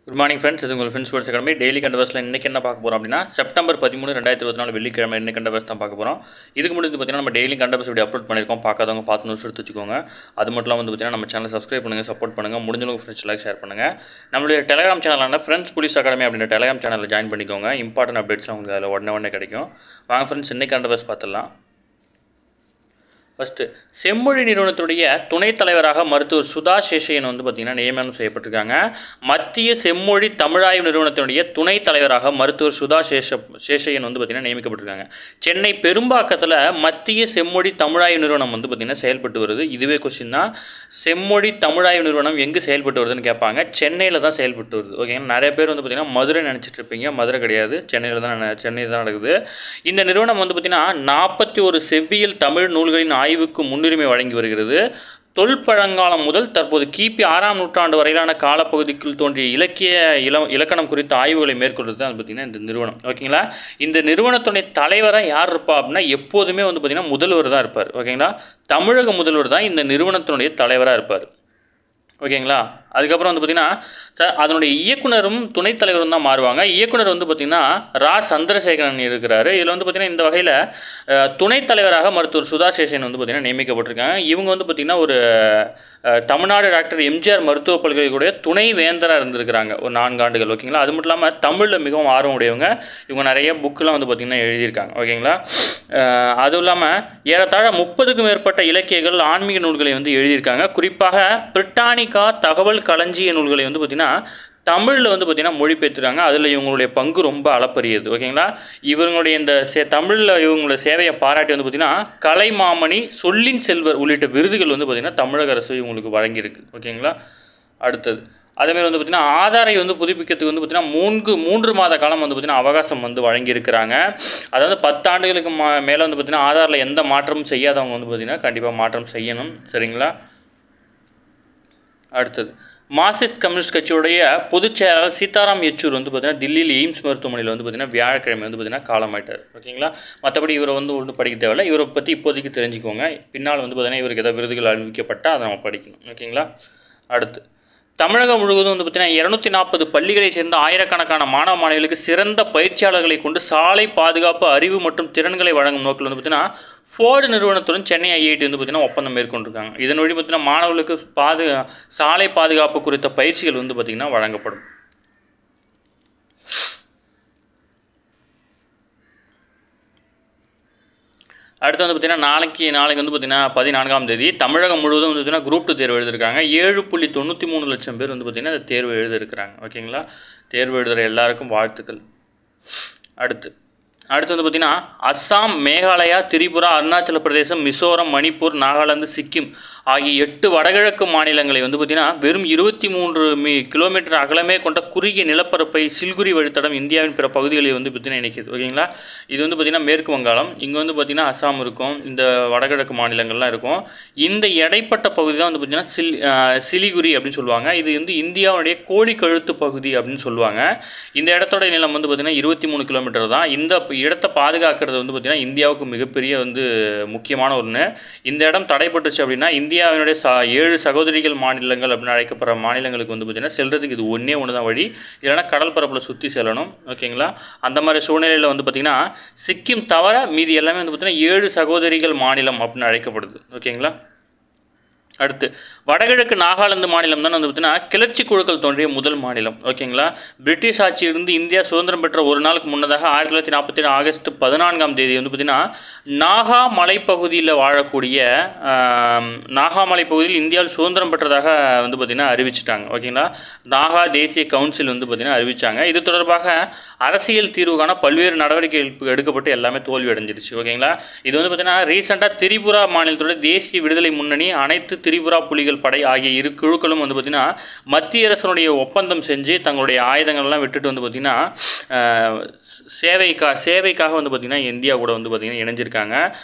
Good morning friends. இது உங்கள் friends sports academy. Daily கண்டவர்ஸில் இன்றைக்கி என்ன பார்க்க போகிறோம் அப்படின்னா செப்டம்பர் 13, 2024 வெள்ளிக்கிழமை இன்னைக்கு கண்டவர்ஸ் தான் பார்க்க போகிறோம். இதுக்கு முன்னாடி பார்த்தீங்கன்னா நம்ம டெய்லி கண்டவர்ஸ் வீடியோ அப்லோட் பண்ணியிருக்கோம். பார்க்காதவங்க பார்த்து நோட்ஸ் எடுத்து வச்சுக்கோங்க. அது மட்டும் இல்லாமல் பார்த்தீங்கன்னா நம்ம சேனல் சப்ஸ்கிரைப் பண்ணுங்கள், சப்போர்ட் பண்ணுங்கள், முடிஞ்சளவுக்கு ஃப்ரெண்ட்ஸ் லைக் ஷேர் பண்ணுங்கள். நம்மளுடைய டெலிகிராம் சேனலான ஃப்ரெண்ட்ஸ் போலீஸ் அகாடமி அப்படின்ற டெலிகிராம் சேனலில் ஜாயின் பண்ணிக்கோங்க. இம்பார்ட்டன்ட் அப்டேட்ஸ்லாம் உங்களுக்கு அதில் உடனே கிடைக்கும். வாங்க ஃப்ரெண்ட்ஸ், இன்னைக்கு கண்டவர்ஸ் பார்த்துடலாம். ஃபஸ்ட்டு, செம்மொழி நிறுவனத்துடைய துணைத் தலைவராக மருத்துவர் சுதா சேஷையன் பார்த்திங்கன்னா நியமனம் செய்யப்பட்டிருக்காங்க. மத்திய செம்மொழி தமிழாய்வு நிறுவனத்தினுடைய துணைத் தலைவராக மருத்துவர் சுதா சேஷையன் பார்த்திங்கன்னா நியமிக்கப்பட்டிருக்காங்க. சென்னை பெரும்பாக்கத்தில் மத்திய செம்மொழி தமிழாய்வு நிறுவனம் பார்த்திங்கன்னா செயல்பட்டு வருது. இதுவே கொஸ்டின் தான். செம்மொழி தமிழாய்வு நிறுவனம் எங்கே செயல்பட்டு வருதுன்னு கேட்பாங்க. சென்னையில் தான் செயல்பட்டு வருது. ஓகேங்க. நிறைய பேர் பார்த்திங்கன்னா மதுரை நினச்சிட்டு இருப்பீங்க. மதுரை கிடையாது, சென்னை தான் நடக்குது. இந்த நிறுவனம் பார்த்திங்கன்னா 41 செவ்வியல் தமிழ் நூல்களின் ஆய்வுக்கு முன்னுரிமை வழங்கி வருகிறது. தொல்பழங்காலம் முதல் தற்போது கிபி 6ஆம் நூற்றாண்டு வரையிலான காலப்பகுதிக்குள் தோன்றிய இலக்கணம் குறித்த ஆய்வுகளை மேற்கொள்வது தான் பார்த்திங்கன்னா இந்த நிறுவனம். ஓகேங்களா. இந்த நிறுவனத்துடைய தலைவராக யார் இருப்பா அப்படின்னா எப்போதுமே பார்த்திங்கன்னா முதல்வர் தான் இருப்பார். ஓகேங்களா. தமிழக முதல்வர் தான் இந்த நிறுவனத்தினுடைய தலைவராக இருப்பார். ஓகேங்களா. அதுக்கப்புறம் பார்த்திங்கன்னா அதனுடைய இயக்குனரும் துணைத் தலைவரும் தான் மாறுவாங்க. இயக்குனர் பார்த்திங்கன்னா ரா சந்திரசேகரன் இருக்கிறாரு. இதில் பார்த்திங்கன்னா இந்த வகையில் துணைத் தலைவராக மருத்துவர் சுதா சேஷன் பார்த்திங்கன்னா நியமிக்கப்பட்டிருக்காங்க. இவங்க பார்த்திங்கன்னா ஒரு தமிழ்நாடு டாக்டர் எம்ஜிஆர் மருத்துவ பல்கலைக்கழக துணை வேந்தராக இருந்திருக்கிறாங்க ஒரு 4 ஆண்டுகள். ஓகேங்களா. அது மட்டும் இல்லாமல் தமிழில் மிகவும் ஆர்வம் உடையவங்க. இவங்க நிறைய புக்கெலாம் பார்த்திங்கன்னா எழுதியிருக்காங்க. ஓகேங்களா. அதுவும் இல்லாமல் ஏறத்தாழ 30க்கும் மேற்பட்ட இலக்கியங்கள் ஆன்மீக நூல்களை எழுதியிருக்காங்க. குறிப்பாக பிரிட்டானிக்கா தகவல் களஞ்சிய நூல்களை பார்த்திங்கன்னா தமிழில் பார்த்திங்கன்னா மொழிபெயர்த்துறாங்க. அதில் இவங்களுடைய பங்கு ரொம்ப அளப்பரியது. ஓகேங்களா. இவங்களுடைய இந்த தமிழில் இவங்களுடைய சேவையை பாராட்டி பார்த்திங்கன்னா கலைமாமணி, சொல்லின் செல்வர் உள்ளிட்ட விருதுகள் பார்த்திங்கன்னா தமிழக அரசு இவங்களுக்கு வழங்கியிருக்கு. ஓகேங்களா. அடுத்தது அதேமாதிரி பார்த்திங்கன்னா ஆதாரை புதுப்பிக்கிறதுக்கு பார்த்திங்கன்னா 3 மாத காலம் பார்த்திங்கன்னா அவகாசம் வழங்கியிருக்கிறாங்க. அதாவது 10 ஆண்டுகளுக்கு மேலே பார்த்திங்கன்னா ஆதாரில் எந்த மாற்றமும் செய்யாதவங்க பார்த்திங்கன்னா கண்டிப்பாக மாற்றம் செய்யணும். சரிங்களா. அடுத்தது, மார்க்சிஸ்ட் கம்யூனிஸ்ட் கட்சியுடைய பொதுச் செயலாளர் சீதாராம் யெச்சூர் பார்த்திங்கன்னா தில்லியில் எய்ம்ஸ் மருத்துவமனையில் பார்த்திங்கன்னா வியாழக்கிழமை பார்த்திங்கன்னா காலமாயிட்டார். ஓகேங்களா. மற்றபடி இவரை ஒன்றும் படிக்க தேவையில்லை. இவரை பற்றி இப்போதைக்கு தெரிஞ்சுக்கோங்க. பின்னால் பார்த்திங்கன்னா இவருக்கு ஏதாவது விருதுகள் அறிவிக்கப்பட்டால் அதை நம்ம படிக்கணும். ஓகேங்களா. அடுத்து, தமிழகம் முழுவதும் பார்த்திங்கன்னா 240 பள்ளிகளைச் சேர்ந்த ஆயிரக்கணக்கான மாணவ மாணவிகளுக்கு சிறந்த பயிற்சியாளர்களை கொண்டு சாலை பாதுகாப்பு அறிவு மற்றும் திறன்களை வழங்கும் நோக்கில் பார்த்திங்கன்னா ஃபோர்டு நிறுவனத்துடன் சென்னை ஐஐடி பார்த்திங்கன்னா ஒப்பந்தம் மேற்கொண்டிருக்காங்க. இதன் வழி பார்த்திங்கன்னா மாணவர்களுக்கு சாலை பாதுகாப்பு குறித்த பயிற்சிகள் பார்த்திங்கன்னா வழங்கப்படும். அடுத்து பார்த்திங்கன்னா நாளைக்கு பார்த்திங்கன்னா 14ஆம் தேதி தமிழகம் முழுவதும் பார்த்திங்கன்னா குரூப் 2 தேர்வு எழுதியிருக்காங்க. 7.93 லட்சம் பேர் பார்த்திங்கன்னா இந்த தேர்வு எழுதியிருக்கிறாங்க. ஓகேங்களா. தேர்வு எழுதுகிற எல்லாருக்கும் வாழ்த்துக்கள். அடுத்து பார்த்திங்கன்னா அஸ்ஸாம், மேகாலயா, திரிபுரா, அருணாச்சல பிரதேசம், மிசோரம், மணிப்பூர், நாகாலாந்து, சிக்கிம் ஆகிய 8 வடகிழக்கு மாநிலங்களை பார்த்திங்கன்னா வெறும் 23 கிலோமீட்டர் அகலமே கொண்ட குறுகிய நிலப்பரப்பை சில்குரி வழித்தடம் இந்தியாவின் பிற பகுதிகளை பார்த்திங்கன்னா இணைக்குது. ஓகேங்களா. இது பார்த்திங்கன்னா மேற்கு வங்காளம். இங்கே பார்த்திங்கன்னா அஸ்ஸாம் இருக்கும். இந்த வடகிழக்கு மாநிலங்கள்லாம் இருக்கும். இந்த இடைப்பட்ட பகுதி தான் பார்த்திங்கன்னா சிலிகுரி அப்படின்னு சொல்லுவாங்க. இது இந்தியாவுடைய கோழி கழுத்து பகுதி அப்படின்னு சொல்லுவாங்க. இந்த இடத்தோட நிலம் பார்த்திங்கன்னா 23 கிலோமீட்டர் தான். இந்த இடத்தை பாதுகாக்கிறது பார்த்திங்கன்னா இந்தியாவுக்கு மிகப்பெரிய முக்கியமான ஒன்று. இந்த இடம் தடைப்பட்டுச்சு அப்படின்னா இந்தியாவினுடைய 7 சகோதரிகள் மாநிலங்கள் அப்படின்னு அழைக்கப்படுற மாநிலங்களுக்கு பார்த்திங்கன்னா செல்றதுக்கு இது ஒன்று தான் வழி. இல்லைனா கடல் பரப்பில் சுற்றி செல்லணும். ஓகேங்களா. அந்த மாதிரி சூழ்நிலையில் பார்த்திங்கன்னா சிக்கிம் தவிர மீதி எல்லாமே பார்த்திங்கன்னா 7 சகோதரிகள் மாநிலம் அப்படின்னு அழைக்கப்படுது. ஓகேங்களா. அடுத்து, வடகிழக்கு நாகாலாந்து மாநிலம் தான் பார்த்திங்கன்னா கிளர்ச்சி குழுக்கள் தோன்றிய முதல் மாநிலம். ஓகேங்களா. பிரிட்டிஷ் ஆட்சியிலிருந்து இந்தியா சுதந்திரம் பெற்ற ஒரு நாளுக்கு முன்னதாக 1947 ஆகஸ்ட் 14ஆம் தேதி பார்த்திங்கன்னா நாகா மலைப்பகுதியில் வாழக்கூடிய நாகா மலைப்பகுதியில் இந்தியாவில் சுதந்திரம் பெற்றதாக பார்த்திங்கன்னா அறிவிச்சிட்டாங்க. ஓகேங்களா. நாகா தேசிய கவுன்சில் பார்த்திங்கன்னா அறிவித்தாங்க. இது தொடர்பாக அரசியல் தீர்வுக்கான பல்வேறு நடவடிக்கைகள் எடுக்கப்பட்டு எல்லாமே தோல்வி அடைஞ்சிருச்சு. ஓகேங்களா. இது பார்த்திங்கன்னா ரீசெண்டாக திரிபுரா மாநிலத்தோட தேசிய விடுதலை முன்னணி, அனைத்து திரிபுரா புலிகள் படை ஆகிய 2 குழுக்களும் பார்த்திங்கன்னா மத்திய அரசனுடைய ஒப்பந்தம் செஞ்சு தங்களுடைய ஆயுதங்கள்லாம் விட்டுட்டு பார்த்திங்கன்னா சேவைக்காக பார்த்திங்கன்னா இந்தியா கூட பார்த்திங்கன்னா இணைஞ்சிருக்காங்க.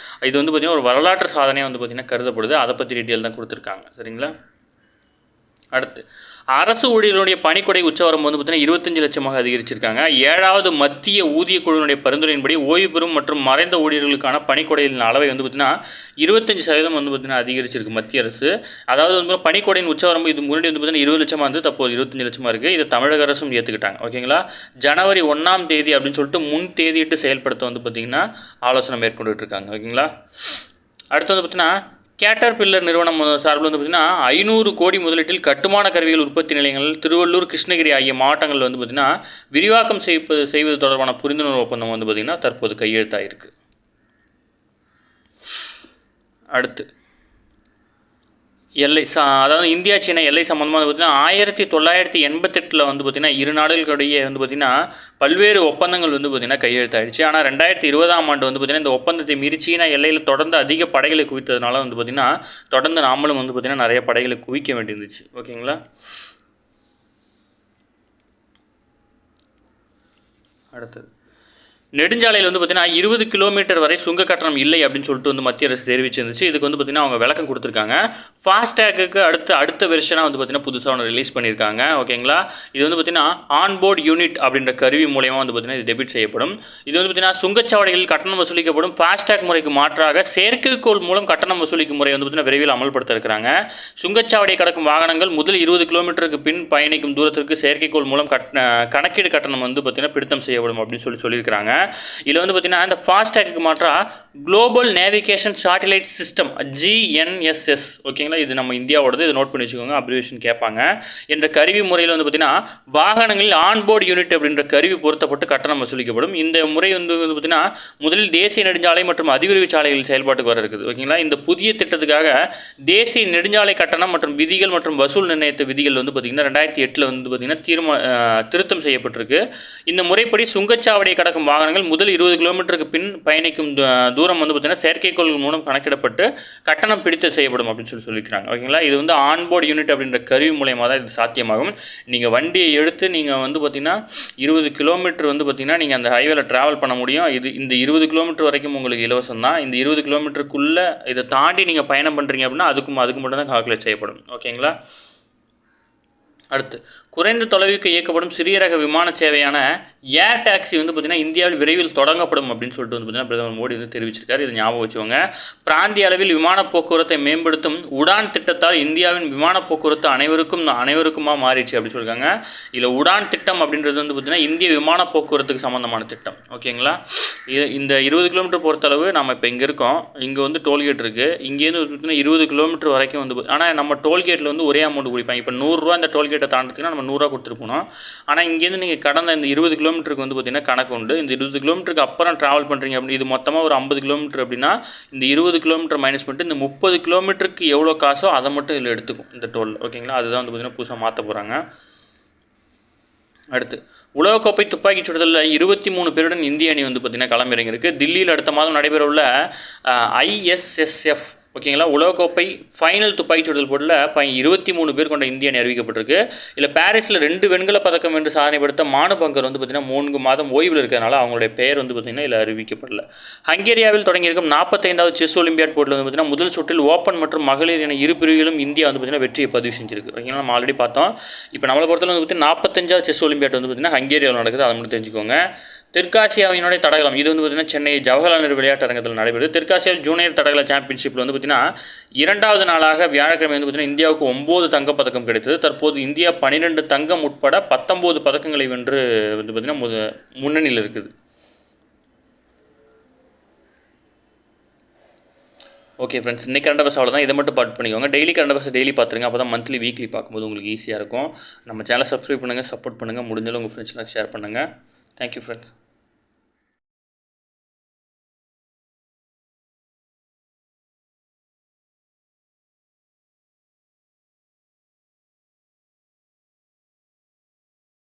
இது பார்த்திங்கன்னா ஒரு வரலாற்று சாதனையாக பார்த்திங்கன்னா கருதப்படுது. அதை பற்றி டீட்டெயில் தான் கொடுத்துருக்காங்க. சரிங்களா. அடுத்து அரசு ஊழியர்களுடைய பணிக்கொடை உச்சவரம்பு வந்து பார்த்தீங்கன்னா 25 லட்சமாக அதிகரிச்சிருக்காங்க. 7வது மத்திய ஊதிய குழுவினுடைய பரிந்துரையின்படி ஓய்வு பெறும் மற்றும் மறைந்த ஊழியர்களுக்கான பணிக்கொடையின் அளவை வந்து பார்த்தீங்கன்னா 25% வந்து பார்த்தீங்கன்னா அதிகரிச்சிருக்கு மத்திய அரசு. அதாவது வந்து பணிக்கொடையின் உச்சவரம்பு இது முன்னாடி வந்து பார்த்தீங்கன்னா 20 லட்சமாக இருந்து தற்போது 25 லட்சமாக இருக்குது. இதை தமிழக அரசும் ஏற்றுக்கிட்டாங்க. ஓகேங்களா. ஜனவரி 1ஆம் தேதி அப்படின்னு சொல்லிட்டு முன் தேதியிட்டு செயல்படுத்த வந்து பார்த்தீங்கன்னா ஆலோசனை மேற்கொண்டுட்டு இருக்காங்க. ஓகேங்களா. அடுத்து வந்து பார்த்தீங்கன்னா கேட்டர்பில்லர் நிறுவனம் சார்பில் வந்து பார்த்திங்கன்னா 500 கோடி முதலீட்டில் கட்டுமான கருவிகள் உற்பத்தி நிலையங்கள் திருவள்ளூர், கிருஷ்ணகிரி ஆகிய மாவட்டங்களில் வந்து பார்த்திங்கன்னா விரிவாக்கம் செய்வது தொடர்பான புரிந்துணர்வு ஒப்பந்தம் வந்து பார்த்திங்கன்னா தற்போது கையெழுத்தாயிருக்கு. அடுத்து அதாவது இந்தியா சீனா எல்லை சம்மந்தமாக வந்து பார்த்திங்கன்னா 1988 வந்து பார்த்திங்கன்னா இரு நாடுகளுடைய வந்து பார்த்திங்கன்னா பல்வேறு ஒப்பந்தங்கள் வந்து பார்த்திங்கன்னா கையெழுத்தாயிடுச்சு. ஆனால் 2020ஆம் ஆண்டு வந்து பார்த்திங்கன்னா இந்த ஒப்பந்தத்தை மீறி சீனா எல்லையில் தொடர்ந்து அதிக படைகளை குவித்ததுனால வந்து பார்த்திங்கன்னா தொடர்ந்து நாமளும் வந்து பார்த்திங்கன்னா நிறைய படைகளை குவிக்க வேண்டியிருந்துச்சு. ஓகேங்களா. அடுத்தது நெடுஞ்சாலையில் வந்து பார்த்திங்கன்னா 20 கிலோமீட்டர் வரை சுங்க கட்டணம் இல்லை அப்படின்னு சொல்லிட்டு வந்து மத்திய அரசு தெரிவிச்சிருந்துச்சு. இதுக்கு வந்து பார்த்திங்கன்னா அவங்க விளக்கம் கொடுத்துருக்காங்க. ஃபாஸ்டேக்கு அடுத்த வெர்ஷனாக வந்து பார்த்திங்கன்னா புதுசாக ஒன்று ரிலீஸ் பண்ணியிருக்காங்க. ஓகேங்களா. இது வந்து பார்த்திங்கன்னா ஆன்போர்ட் யூனிட் அப்படின்ற கருவி மூலயமா வந்து பார்த்திங்கன்னா இது டெபிட் செய்யப்படும். இது வந்து பார்த்திங்கன்னா சுங்கச்சாவடிகளில் கட்டணம் வசூலிக்கப்படும் ஃபாஸ்டேக் முறைக்கு மாற்றாக செயற்கைக்கோள் மூலம் கட்டணம் வசூலிக்கும் முறை வந்து பார்த்திங்கன்னா விரைவில் அமல்படுத்த இருக்கிறாங்க. சுங்கச்சாவடியை கடக்கும் வாகனங்கள் முதல் 20 கிலோமீட்டருக்கு பின் பயணிக்கும் தூரத்திற்கு செயற்கைக்கோள் மூலம் கணக்கீடு கட்டணம் வந்து பார்த்திங்கன்னா பிடித்தம் செய்யப்படும் அப்படின்னு சொல்லியிருக்கிறாங்க. இதில் வந்து பார்த்தீங்கன்னா இந்த ஃபாஸ்டேக்கு மாற்றாக global navigation satellite system GNSS. ஓகேங்களா. இது நம்ம இந்தியாவோடது. இதை நோட் பண்ணி வச்சுக்கோங்க. அப்ரிவேஷன் கேட்பாங்க. என்ற கருவி முறையில் வந்து பார்த்தீங்கன்னா வாகனங்களில் ஆன்போர்டு யூனிட் அப்படின்ற கருவி பொருத்தப்பட்டு கட்டணம் வசூலிக்கப்படும். இந்த முறை வந்து பார்த்தீங்கன்னா முதலில் தேசிய நெடுஞ்சாலை மற்றும் அதிவிரைவு சாலைகளில் செயல்பாட்டுக்கு வர இருக்குது. ஓகேங்களா. இந்த புதிய திட்டத்துக்காக தேசிய நெடுஞ்சாலை கட்டணம் மற்றும் விதிகள் மற்றும் வசூல் நிர்ணயித்த விதிகள் வந்து பார்த்திங்கன்னா 2008 வந்து பார்த்திங்கன்னா திருத்தம் செய்யப்பட்டிருக்கு. இந்த முறைப்படி சுங்கச்சாவடியை கடக்கும் வாகனங்கள் முதல் 20 கிலோமீட்டருக்கு பின் பயணிக்கும் தூரம் வந்து பார்த்திங்கன்னா செயற்கைக்கோள் மூலம் கணக்கிடப்பட்டு கட்டணம் பிடித்து செய்யப்படும் அப்படின்னு சொல்லியிருக்காங்க. ஓகேங்களா. இது வந்து ஆன்போர்ட் யூனிட் அப்படின்ற கருவி மூலயமா தான் இது சாத்தியமாகும். நீங்கள் வண்டியை எடுத்து நீங்கள் வந்து பார்த்திங்கன்னா 20 கிலோமீட்டர் வந்து பார்த்திங்கன்னா நீங்கள் அந்த ஹைவேல ட்ராவல் பண்ண முடியும். இந்த 20 கிலோமீட்டர் வரைக்கும் உங்களுக்கு இலவசம் தான். இந்த 20 கிலோமீட்டருக்குள்ளே இதை தாண்டி நீங்கள் பயணம் பண்ணுறீங்க அப்படின்னா அதுக்கு மட்டும் தான் கால்குலேட் செய்யப்படும். ஓகேங்களா. அடுத்து குறைந்த தொலைவுக்கு இயக்கப்படும் சிறிய ரக விமான சேவையான ஏர் டாக்ஸி வந்து பார்த்திங்கன்னா இந்தியாவில் விரைவில் தொடங்கப்படும் அப்படின்னு சொல்லிட்டு வந்து பார்த்திங்கன்னா பிரதமர் மோடி வந்து தெரிவிச்சிருக்காரு. இது ஞாபகம் வச்சுக்கோங்க. பிராந்திய அளவில் விமான போக்குவரத்தை மேம்படுத்தும் உடான் திட்டத்தால் இந்தியாவின் விமான போக்குவரத்து அனைவருக்குமா மாறிச்சு அப்படின்னு சொல்லியிருக்காங்க. இதில் உடான் திட்டம் அப்படின்றது வந்து பார்த்திங்கன்னா இந்திய விமான போக்குவரத்துக்கு சம்மந்தமான திட்டம். ஓகேங்களா. இந்த 20 கிலோமீட்டர் பொறுத்தளவு நம்ம இப்போ இங்கே இருக்கோம். இங்கே வந்து டோல்கேட் இருக்குது. இங்கேருந்து பார்த்திங்கன்னா 20 கிலோமீட்டர் வரைக்கும் வந்து ஆனால் நம்ம டோல்கேட்டில் வந்து ஒரே அமௌண்ட் கொடுப்பாங்க. இப்போ 100 ரூபா இந்த டோல்கேட்டை தாண்டதுக்குன்னா நம்ம 100 ரூபா கொடுத்துட்டு போனோம். ஆனால் இங்கேருந்து நீங்கள் கடந்த இந்த 20 கிலோமீட்டருக்கு வந்து பார்த்திங்கன்னா கணக்கு உண்டு. இந்த 20 கிலோமீட்டருக்கு அப்புறம் ட்ராவல் பண்ணுறீங்க அப்படின்னு இது மொத்தமாக ஒரு 50 கிலோமீட்டர் அப்படின்னா இந்த 20 கிலோமீட்டர் மைனஸ் பண்ணிட்டு இந்த 30 கிலோமீட்டருக்கு எவ்வளோ காசோ அதை மட்டும் இதில் எடுத்துக்கும் இந்த டோல். ஓகேங்களா. அதுதான் வந்து பார்த்திங்கன்னா புதுசாக மாற்ற போகிறாங்க. அடுத்து உலகக்கோப்பை துப்பாக்கி சுடுதலில் 23 பேருடன் இந்திய அணி வந்து பார்த்திங்கன்னா களமிறங்கியிருக்கு. தில்லியில் அடுத்த மாதம் நடைபெறவுள்ள ISSF ஓகேங்களா உலகக்கோப்பை ஃபைனல் துப்பாக்கி சுடுதல் போட்டில் 23 பேர் கொண்ட இந்திய அணி அறிவிக்கப்பட்டிருக்கு. இல்லை பாரிஸில் 2 வெண்கல பதக்கம் என்று சாதனை படுத்த மானு பங்கர் வந்து பார்த்திங்கன்னா 3 மாதம் ஓய்வில் இருக்கிறதுனால அவங்களுடைய பெயர் வந்து பார்த்திங்கன்னா இதில் அறிவிக்கப்படல. ஹங்கேரியாவில் தொடங்கியிருக்கும் 45வது செஸ் ஒலிம்பியாட் போட்டியில் வந்து பார்த்திங்கன்னா முதல் சுற்றில் ஓப்பன் மற்றும் மகளிர் என இரு பிரிவுகளும் இந்தியா வந்து பார்த்திங்கன்னா வெற்றியை பதிவு செஞ்சிருக்கு. ஓகேங்களா. நம்ம ஆல்ரெடி பார்த்தோம். இப்போ நம்மளை பொறுத்தவரை வந்து பார்த்திங்கன்னா 45வது செஸ் ஒலிம்பியாட் வந்து பார்த்திங்கன்னா ஹங்கேரியாவில் நடக்குது. அதை மட்டும் தெரிஞ்சுக்கோங்க. தெற்காசியாவினுடைய தடகளம் இது வந்து பார்த்திங்கன்னா சென்னை ஜவஹர்லால் நேரு விளையாட்டு அரங்கத்தில் நடைபெறுது. தெற்காசியா ஜூனியர் தடகள சாம்பியன்ஷிப்பில் வந்து பார்த்திங்கன்னா 2வது நாளாக வியாழக்கிழமை வந்து பார்த்திங்கன்னா இந்தியாவுக்கு 9 தங்கப்பதக்கம் கிடைத்தது. தற்போது இந்தியா 12 தங்கம் உட்பட 19 பதக்கங்களை வென்று வந்து பார்த்திங்கன்னா முன்னணியில் இருக்குது. ஓகே ஃப்ரெண்ட்ஸ், இன்றைக்கி கரண்ட் அஃபேர்ஸ் அவ்வளோதான். இதை மட்டும் பார்ட் பண்ணிக்கோங்க. டெய்லி கரண்ட் அஃபேர்ஸ் டெய்லி பார்த்துருங்க. அப்போ தான் மந்த்லி வீக்லி பார்க்கும்போது உங்களுக்கு ஈஸியாக இருக்கும். நம்ம சேனலை சப்ஸ்கிரைப் பண்ணுங்கள், சப்போர்ட் பண்ணுங்கள், முடிஞ்சாலும் உங்கள் ஃப்ரெண்ட்ஸ்லாம் ஷேர் பண்ணுங்கள். Thank you friends.